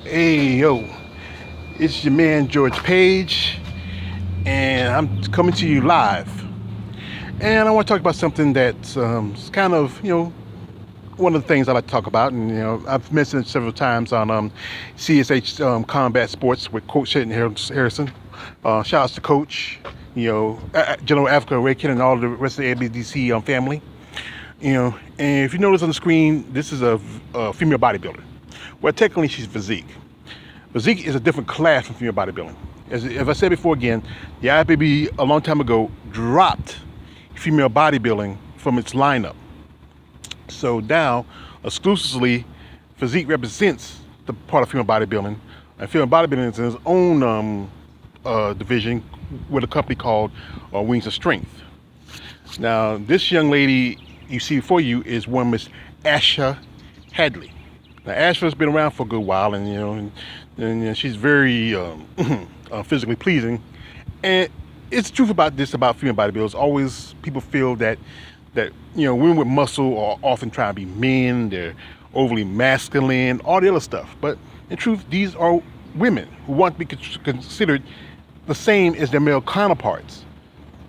Hey yo, it's your man George Page, and I'm coming to you live. And I want to talk about something that's kind of one of the things I like to talk about, and I've mentioned it several times on CSH Combat Sports with Coach Hayden Harrison. Shout outs to Coach, General Africa Rakin, and all the rest of the ABDC family. And if you notice on the screen, this is a female bodybuilder. Well, technically she's physique. Physique is a different class from female bodybuilding. As I said before again, the IFBB a long time ago dropped female bodybuilding from its lineup. So now, exclusively, physique represents the part of female bodybuilding. And female bodybuilding is in its own division with a company called Wings of Strength. Now, this young lady you see before you is one Miss Asha Hadley. Now, Asha's been around for a good while, and she's very physically pleasing. And it's the truth about this about female bodybuilders. Always people feel that women with muscle are often trying to be men. They're overly masculine, all the other stuff. But in truth, these are women who want to be considered the same as their male counterparts,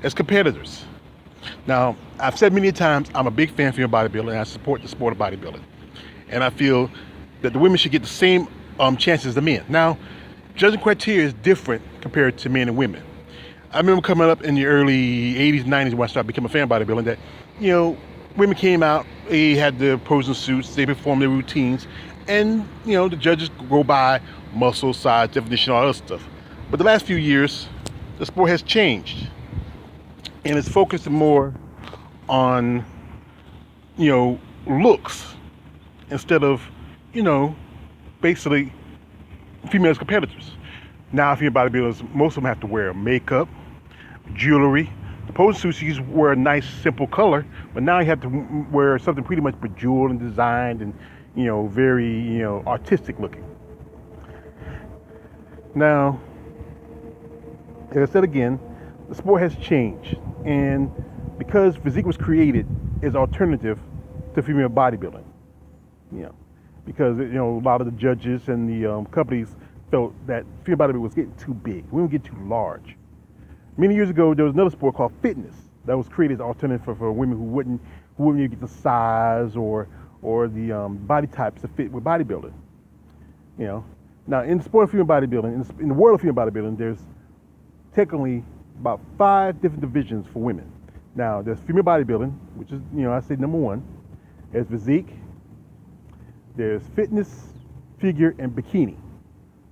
as competitors. Now, I've said many times I'm a big fan of female bodybuilding, and I support the sport of bodybuilding. And I feel that the women should get the same chances as the men. Now, judging criteria is different compared to men and women. I remember coming up in the early 80s and 90s when I started becoming a fan of bodybuilding that, women came out, they had their posing suits, they performed their routines, and, the judges go by muscle, size, definition, all that stuff. But the last few years, the sport has changed. And it's focused more on, looks instead of, basically female competitors. Now, female bodybuilders, most of them have to wear makeup, jewelry. The posing suits used to wear a nice, simple color, but now you have to wear something pretty much bejeweled and designed and, very, artistic looking. Now, as I said again, the sport has changed, and because physique was created as alternative to female bodybuilding, because a lot of the judges and the companies felt that female bodybuilding was getting too big, women get too large. Many years ago, there was another sport called fitness that was created as an alternative for women who wouldn't even get the size or the body types to fit with bodybuilding. Now in the sport of female bodybuilding, in the world of female bodybuilding, there's technically about 5 different divisions for women. Now, there's female bodybuilding, which is, I say number 1. There's physique. There's fitness, figure, and bikini.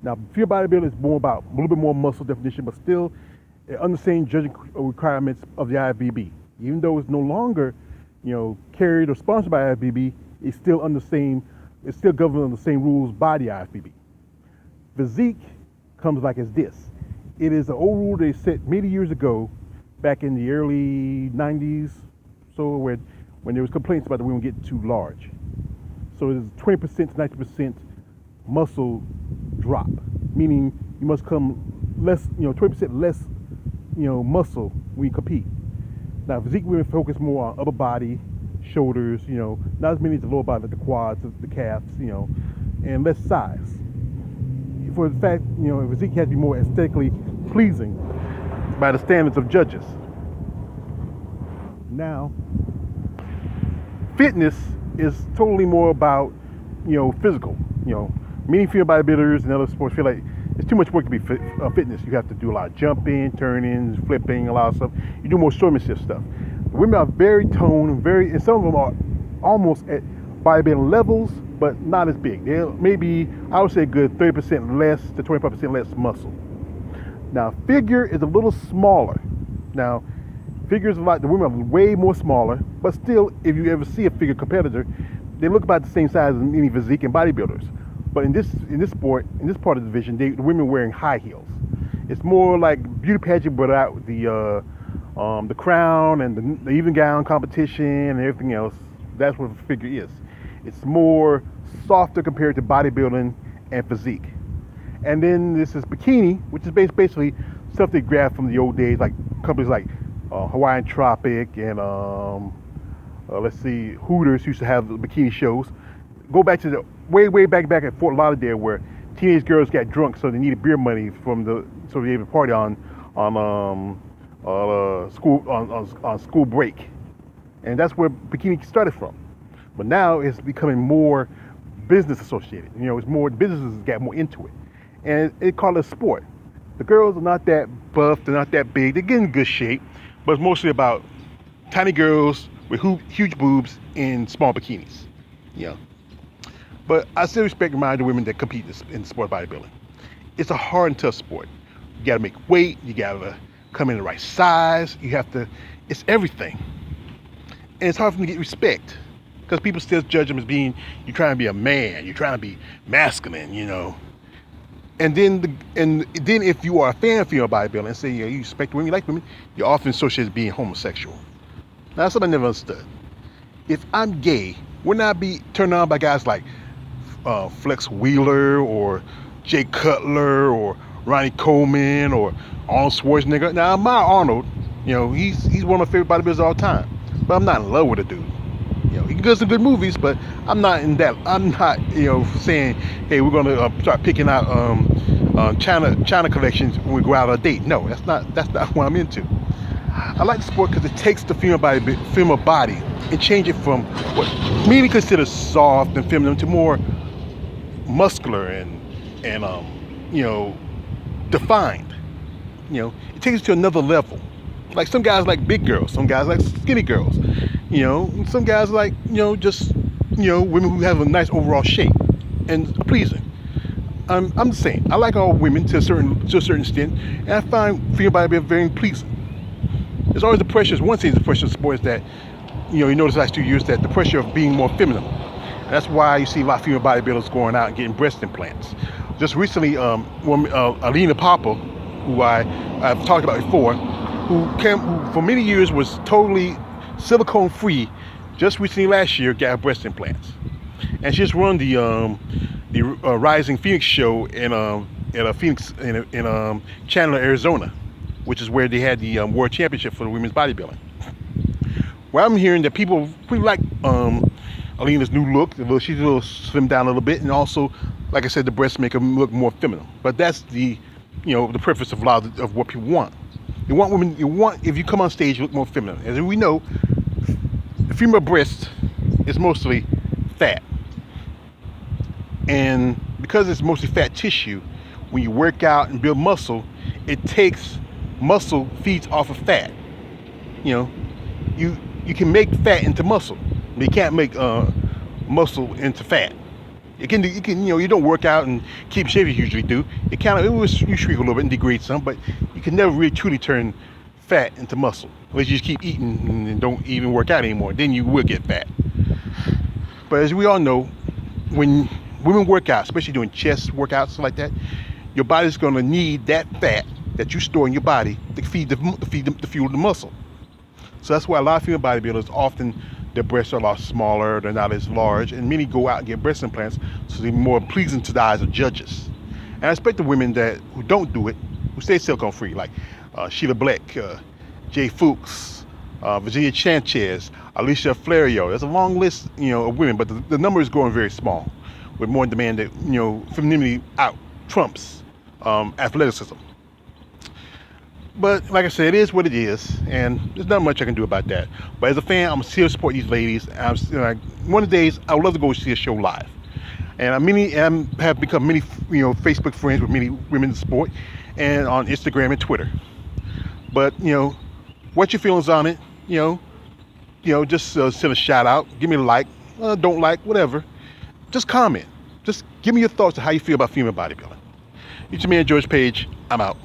Now, female bodybuilding is more about a little bit more muscle definition, but still under the same judging requirements of the IFBB. Even though it's no longer, carried or sponsored by IFBB, it's still governed under the same rules by the IFBB. Physique comes like as this. It is an old rule they set many years ago, back in the early 90s, so when there was complaints about the women getting too large. So it is 20% to 90% muscle drop, meaning you must come less, 20% less, muscle when you compete. Now, physique women focus more on upper body, shoulders, not as many as the lower body, like the quads, the calves, and less size. For the fact, physique has to be more aesthetically pleasing by the standards of judges. Now, fitness is totally more about, physical. Many female bodybuilders and other sports feel like it's too much work to be fitness. You have to do a lot of jumping, turning, flipping, a lot of stuff. You do more showmanship stuff. Women are very toned, and some of them are almost at bodybuilding levels, but not as big. They're maybe, I would say, a good 30% less to 25% less muscle. Now, figure is a little smaller. Now, figures the women are way more smaller, but still, if you ever see a figure competitor, they look about the same size as any physique and bodybuilders. But in this sport, in this part of the division, the women wearing high heels. It's more like beauty pageant without the crown and the even gown competition and everything else. That's what a figure is. It's more softer compared to bodybuilding and physique. And then this is bikini, which is basically stuff they grabbed from the old days, like companies like Hawaiian Tropic and Hooters used to have bikini shows. Go back to the way back at Fort Lauderdale, where teenage girls got drunk, so they needed beer money so they would party on school break, and that's where bikini started from. But now it's becoming more business associated. It's more businesses got more into it, and it called it a sport. The girls are not that buff, they're not that big, they're getting in good shape, but it's mostly about tiny girls with huge boobs in small bikinis. Yeah. But I still respect and admire the women that compete in sport bodybuilding. It's a hard and tough sport. You gotta make weight, you gotta come in the right size, it's everything. And it's hard for them to get respect, because people still judge them as being, you're trying to be a man, you're trying to be masculine, And then if you are a fan of female bodybuilding and say, you respect women, you like women, you're often associated with being homosexual. Now, that's something I never understood. If I'm gay, wouldn't I be turned on by guys like Flex Wheeler or Jay Cutler or Ronnie Coleman or Arnold Schwarzenegger? Now, I admire Arnold. He's one of my favorite bodybuilders of all time. But I'm not in love with the dude. He can do some good movies, but I'm not in that. I'm not, saying, hey, we're gonna start picking out China collections when we go out on a date. No, that's not what I'm into. I like the sport because it takes the female body and change it from what many consider soft and feminine to more muscular and defined. It takes it to another level. Like some guys like big girls, some guys like skinny girls. Some guys like just women who have a nice overall shape and pleasing. I'm just saying, I like all women to a certain extent, and I find female bodybuilding very pleasing. There's always the pressure. One thing, the pressure of sports that you notice the last 2 years, that the pressure of being more feminine. And that's why you see a lot of female bodybuilders going out and getting breast implants. Just recently, Alina Papa, who I've talked about before, who for many years was totally silicone free, just recently last year got breast implants, and she just run the Rising Phoenix show in Phoenix in Chandler, Arizona, which is where they had the world championship for the women's bodybuilding. Well, I'm hearing that people pretty like Alina's new look. She's a little slimmed down a little bit, and also, like I said, the breasts make her look more feminine. But that's the preference of a lot of what people want. You want women. If you come on stage, you look more feminine. As we know, the female breast is mostly fat, and because it's mostly fat tissue, when you work out and build muscle, muscle feeds off of fat. You can make fat into muscle, but you can't make muscle into fat. You don't work out and keep shape you usually do. You shrink a little bit and degrade some, but you can never really truly turn fat into muscle. Unless you just keep eating and don't even work out anymore, then you will get fat. But as we all know, when women work out, especially doing chest workouts like that, your body's going to need that fat that you store in your body to fuel the muscle. So that's why a lot of female bodybuilders, often their breasts are a lot smaller, they're not as large, and many go out and get breast implants so they're more pleasing to the eyes of judges. And I respect the women who don't do it, who stay silicone free, like Sheila Black, Jay Fuchs, Virginia Sanchez, Alicia Flario. There's a long list, of women, but the number is growing very small, with more demand that, femininity out trumps athleticism. But like I said, it is what it is, and there's not much I can do about that. But as a fan, I'm still support these ladies. One of the days, I would love to go see a show live. And I have become many, Facebook friends with many women in sport, and on Instagram and Twitter. But what's your feelings on it? Just send a shout out, give me a like, don't like, whatever. Just comment. Just give me your thoughts on how you feel about female bodybuilding. It's your man George Page. I'm out.